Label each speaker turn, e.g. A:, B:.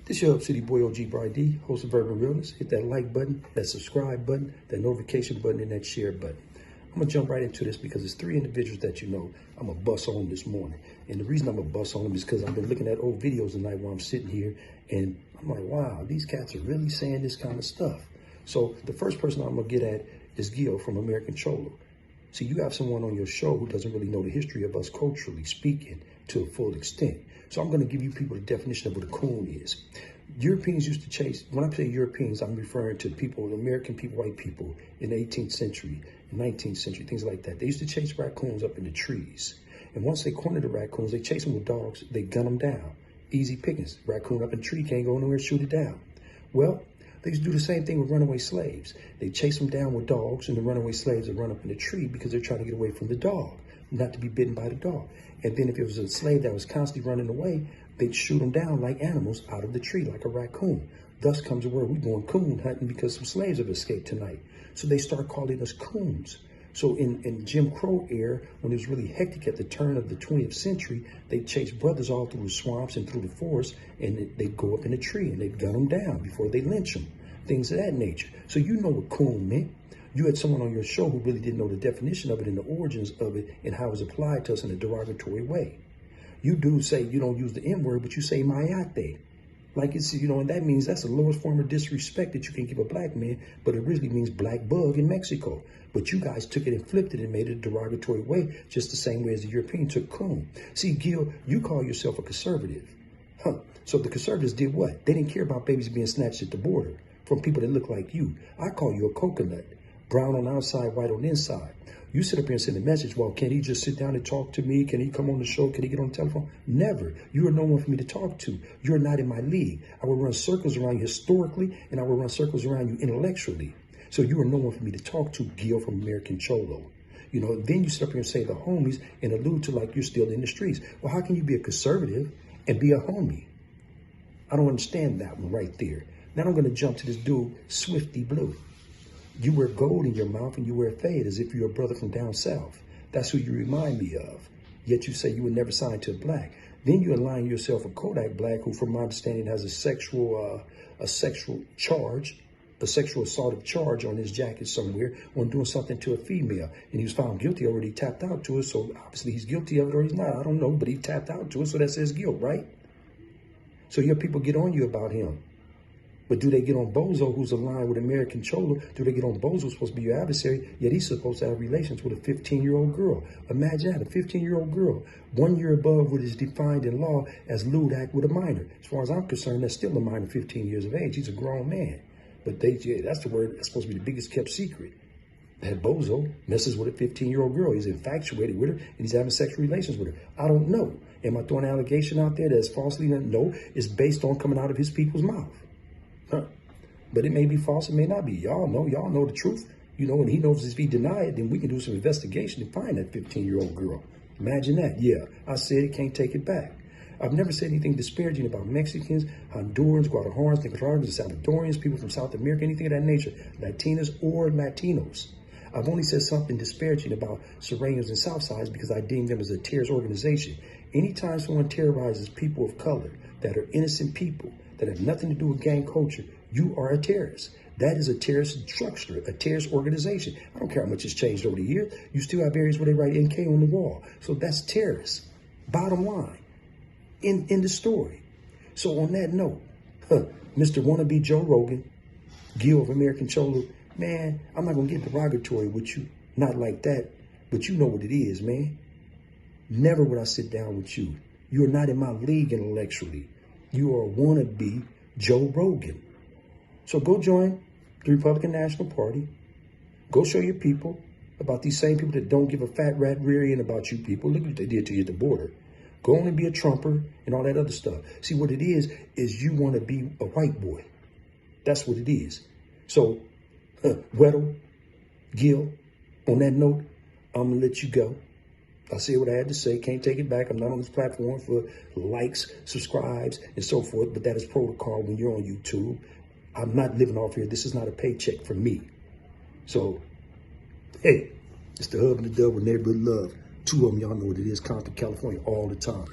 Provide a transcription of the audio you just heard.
A: This your City Boy OG Bry-dee, host of Urban Realness. Hit that like button, that subscribe button, that notification button, and that share button. I'm going to jump right into this because it's three individuals that you know I'm going to bust on this morning. And the reason I'm going to bust on them is because I've been looking at old videos tonight while I'm sitting here, and I'm like, wow, these cats are really saying this kind of stuff. So the first person I'm going to get at is Gil from American Cholo. See, you have someone on your show who doesn't really know the history of us culturally speaking to a full extent. So I'm going to give you people the definition of what a coon is. Europeans used to chase, when I say Europeans, I'm referring to people, American people, white people in the 18th century, 19th century, things like that. They used to chase raccoons up in the trees. And once they cornered the raccoons, they chase them with dogs, they gun them down. Easy pickings. Raccoon up in a tree, can't go nowhere, shoot it down. Well, they used to do the same thing with runaway slaves. They chase them down with dogs, and the runaway slaves would run up in the tree because they're trying to get away from the dog, not to be bitten by the dog. And then if it was a slave that was constantly running away, they'd shoot them down like animals out of the tree, like a raccoon. Thus comes the word, we're going coon hunting because some slaves have escaped tonight. So they start calling us coons. So in Jim Crow era, when it was really hectic at the turn of the 20th century, they chased brothers all through the swamps and through the forest, and they'd go up in a tree and they'd gun them down before they lynch them, things of that nature. So you know what coon meant. You had someone on your show who really didn't know the definition of it and the origins of it and how it was applied to us in a derogatory way. You do say you don't use the N-word, but you say mayate. Like it's, and that means that's the lowest form of disrespect that you can give a black man, but it originally means black bug in Mexico. But you guys took it and flipped it and made it a derogatory way, just the same way as the European took coon. See, Gil, you call yourself a conservative. So the conservatives did what? They didn't care about babies being snatched at the border from people that look like you. I call you a coconut. Brown on the outside, white on the inside. You sit up here and send a message, well, can he just sit down and talk to me? Can he come on the show? Can he get on the telephone? Never. You are no one for me to talk to. You're not in my league. I will run circles around you historically, and I will run circles around you intellectually. So you are no one for me to talk to, Gil from American Cholo. Then you sit up here and say the homies and allude to like you're still in the streets. Well, how can you be a conservative and be a homie? I don't understand that one right there. Now I'm going to jump to this dude, Swifty Blue. You wear gold in your mouth and you wear fade as if you're a brother from down south. That's who you remind me of. Yet you say you would never sign to a black. Then you align yourself with Kodak Black, who from my understanding has a sexual assaultive charge on his jacket somewhere on doing something to a female. And he was found guilty already, tapped out to it. So obviously he's guilty of it or he's not. I don't know, but he tapped out to it. So that says guilt, right? So your people get on you about him. But do they get on Bozo, who's aligned with American Cholo? Do they get on Bozo, who's supposed to be your adversary, yet he's supposed to have relations with a 15-year-old girl? Imagine that, a 15-year-old girl, 1 year above what is defined in law as lewd act with a minor. As far as I'm concerned, that's still a minor 15 years of age. He's a grown man. But that's the word, that's supposed to be the biggest kept secret. That Bozo messes with a 15-year-old girl. He's infatuated with her, and he's having sexual relations with her. I don't know. Am I throwing an allegation out there that's falsely? No, it's based on coming out of his people's mouth. But it may be false, it may not be. Y'all know the truth. And he knows if he deny it, then we can do some investigation and find that 15-year-old girl. Imagine that. Yeah, I said it, can't take it back. I've never said anything disparaging about Mexicans, Hondurans, Guatemalans, Nicaraguans, Salvadorians, people from South America, anything of that nature, Latinas or Latinos. I've only said something disparaging about Serranos and Southsides because I deem them as a terrorist organization. Anytime someone terrorizes people of color that are innocent people, that have nothing to do with gang culture, you are a terrorist. That is a terrorist structure, a terrorist organization. I don't care how much it's changed over the years. You still have areas where they write NK on the wall. So that's terrorists. Bottom line, in the story. So on that note, Mr. Wannabe Joe Rogan, Gil of American Cholo, man, I'm not going to get derogatory with you. Not like that, but you know what it is, man. Never would I sit down with you. You are not in my league intellectually. You are a wannabe Joe Rogan. So go join the Republican National Party. Go show your people about these same people that don't give a fat rat rearing about you people. Look what they did to you at the border. Go on and be a Trumper and all that other stuff. See, what it is you want to be a white boy. That's what it is. So, Weddle, Gil, on that note, I'm going to let you go. I said what I had to say. Can't take it back. I'm not on this platform for likes, subscribes, and so forth. But that is protocol when you're on YouTube. I'm not living off here. This is not a paycheck for me. So, hey, it's the hub and the dub with neighborhood love. Two of them, y'all know what it is. Compton, California, all the time.